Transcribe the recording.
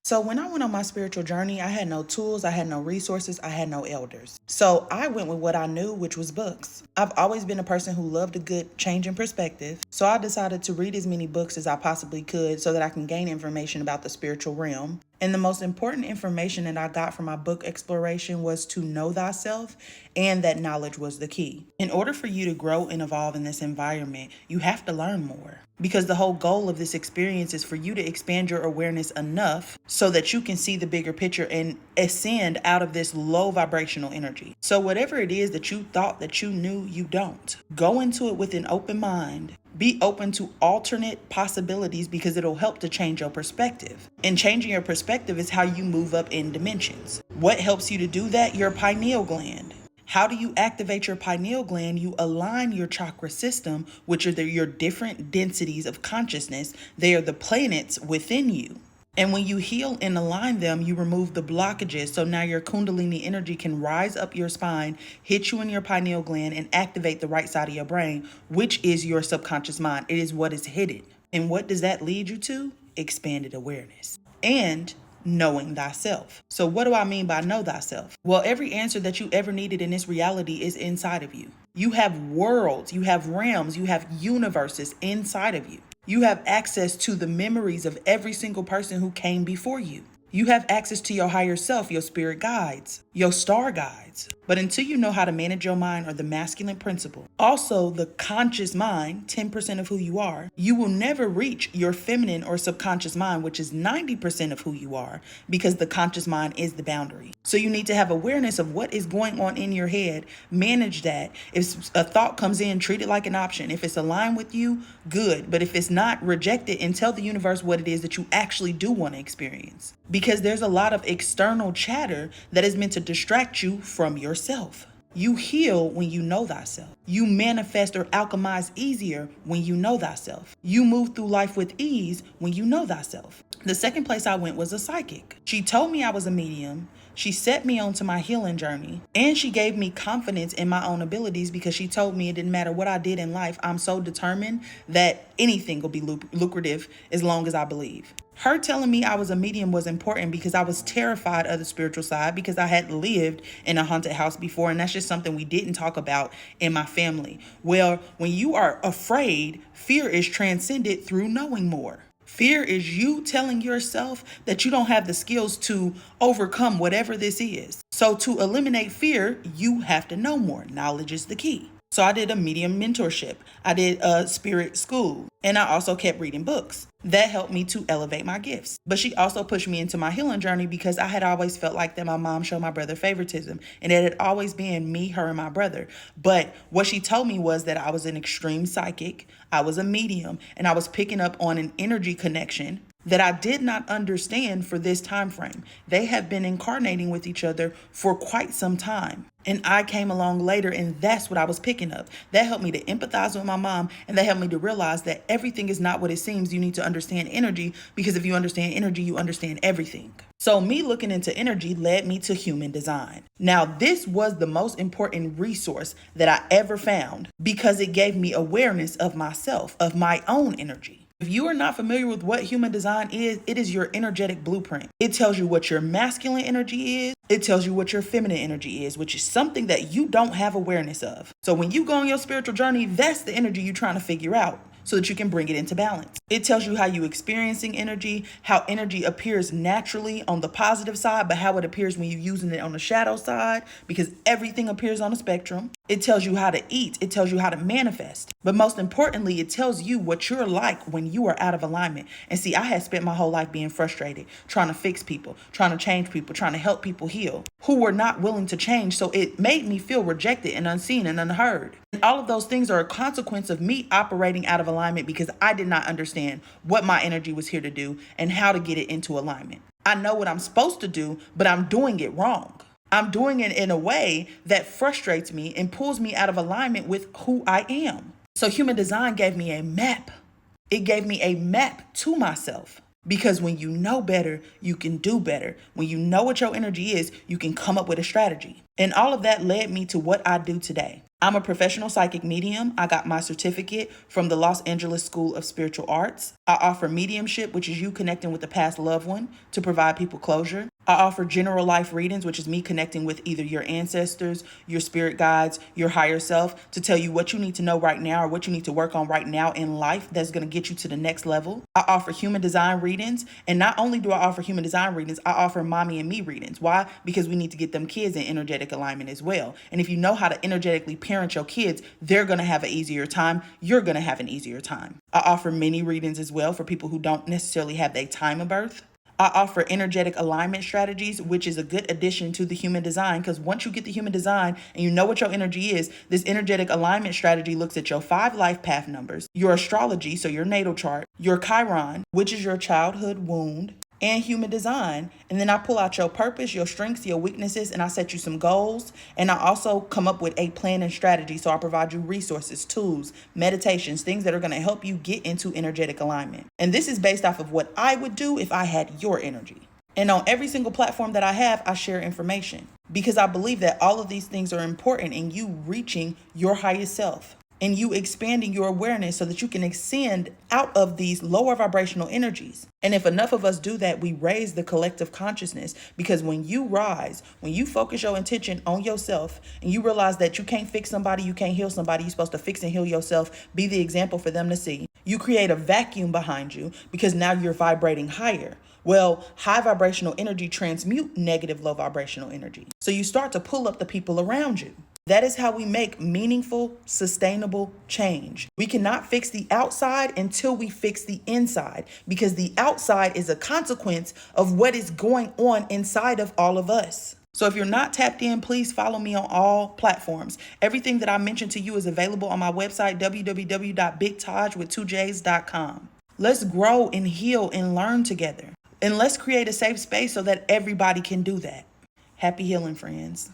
So when I went on my spiritual journey, I had no tools, I had no resources, I had no elders. So I went with what I knew, which was books. I've always been a person who loved a good change in perspective. So I decided to read as many books as I possibly could so that I can gain information about the spiritual realm. And the most important information that I got from my book exploration was to know thyself, and that knowledge was the key. In order for you to grow and evolve in this environment, you have to learn more. Because the whole goal of this experience is for you to expand your awareness enough so that you can see the bigger picture and ascend out of this low vibrational energy. So whatever it is that you thought that you knew, you don't. Go into it with an open mind. Be open to alternate possibilities because it'll help to change your perspective. And changing your perspective is how you move up in dimensions. What helps you to do that? Your pineal gland. How do you activate your pineal gland? You align your chakra system, which are your different densities of consciousness. They are the planets within you. And when you heal and align them, you remove the blockages. So now your Kundalini energy can rise up your spine, hit you in your pineal gland, and activate the right side of your brain, which is your subconscious mind. It is what is hidden. And what does that lead you to? Expanded awareness. And knowing thyself. So what do I mean by know thyself? Well, every answer that you ever needed in this reality is inside of you. You have worlds, you have realms, you have universes inside of you. You have access to the memories of every single person who came before you. You have access to your higher self, your spirit guides, your star guides. But until you know how to manage your mind, or the masculine principle, also the conscious mind, 10% of who you are, you will never reach your feminine or subconscious mind, which is 90% of who you are, because the conscious mind is the boundary. So you need to have awareness of what is going on in your head, manage that. If a thought comes in, treat it like an option. If it's aligned with you, good. But if it's not, reject it and tell the universe what it is that you actually do want to experience. Because there's a lot of external chatter that is meant to distract you from yourself. You heal when you know thyself. You manifest or alchemize easier when you know thyself. You move through life with ease when you know thyself. The second place I went was a psychic. She told me I was a medium. She set me onto my healing journey, and she gave me confidence in my own abilities because she told me it didn't matter what I did in life. I'm so determined that anything will be lucrative as long as I believe. Her telling me I was a medium was important because I was terrified of the spiritual side because I had lived in a haunted house before, and that's just something we didn't talk about in my family. Well, when you are afraid, fear is transcended through knowing more. Fear is you telling yourself that you don't have the skills to overcome whatever this is. So to eliminate fear, you have to know more. Knowledge is the key. So I did a medium mentorship. I did a spirit school. And I also kept reading books. That helped me to elevate my gifts. But she also pushed me into my healing journey because I had always felt like that my mom showed my brother favoritism. And it had always been me, her, and my brother. But what she told me was that I was an extreme psychic. I was a medium. And I was picking up on an energy connection that I did not understand for this time frame. They have been incarnating with each other for quite some time. And I came along later, and that's what I was picking up. That helped me to empathize with my mom, and that helped me to realize that everything is not what it seems. You need to understand energy, because if you understand energy, you understand everything. So me looking into energy led me to human design. Now, this was the most important resource that I ever found because it gave me awareness of myself, of my own energy. If you are not familiar with what human design is, it is your energetic blueprint. It tells you what your masculine energy is. It tells you what your feminine energy is, which is something that you don't have awareness of. So when you go on your spiritual journey, that's the energy you're trying to figure out so that you can bring it into balance. It tells you how you experiencing energy, how energy appears naturally on the positive side, but how it appears when you're using it on the shadow side, because everything appears on a spectrum. It tells you how to eat. It tells you how to manifest. But most importantly, it tells you what you're like when you are out of alignment. And see, I had spent my whole life being frustrated, trying to fix people, trying to change people, trying to help people heal, who were not willing to change. So it made me feel rejected and unseen and unheard. And all of those things are a consequence of me operating out of alignment because I did not understand what my energy was here to do and how to get it into alignment. I know what I'm supposed to do, but I'm doing it wrong. I'm doing it in a way that frustrates me and pulls me out of alignment with who I am. So human design gave me a map. It gave me a map to myself. Because when you know better, you can do better. When you know what your energy is, you can come up with a strategy. And all of that led me to what I do today. I'm a professional psychic medium. I got my certificate from the Los Angeles School of Spiritual Arts. I offer mediumship, which is you connecting with a past loved one to provide people closure. I offer general life readings, which is me connecting with either your ancestors, your spirit guides, your higher self to tell you what you need to know right now or what you need to work on right now in life that's going to get you to the next level. I offer human design readings. And not only do I offer human design readings, I offer mommy and me readings. Why? Because we need to get them kids in energetic alignment as well. And if you know how to energetically parent your kids, they're going to have an easier time. You're going to have an easier time. I offer mini readings as well for people who don't necessarily have their time of birth. I offer energetic alignment strategies, which is a good addition to the human design, because once you get the human design and you know what your energy is, this energetic alignment strategy looks at your 5 life path numbers, your astrology, so your natal chart, your Chiron, which is your childhood wound, and human design. And then I pull out your purpose, your strengths, your weaknesses, and I set you some goals. And I also come up with a plan and strategy. So I provide you resources, tools, meditations, things that are going to help you get into energetic alignment. And this is based off of what I would do if I had your energy. And on every single platform that I have, I share information because I believe that all of these things are important in you reaching your highest self and you expanding your awareness so that you can ascend out of these lower vibrational energies. And if enough of us do that, we raise the collective consciousness, because when you rise, when you focus your intention on yourself and you realize that you can't fix somebody, you can't heal somebody, you're supposed to fix and heal yourself, be the example for them to see. You create a vacuum behind you because now you're vibrating higher. Well, high vibrational energy transmute negative low vibrational energy. So you start to pull up the people around you. That is how we make meaningful, sustainable change. We cannot fix the outside until we fix the inside, because the outside is a consequence of what is going on inside of all of us. So if you're not tapped in, please follow me on all platforms. Everything that I mentioned to you is available on my website, www.bigtaj.com. Let's grow and heal and learn together. And let's create a safe space so that everybody can do that. Happy healing, friends.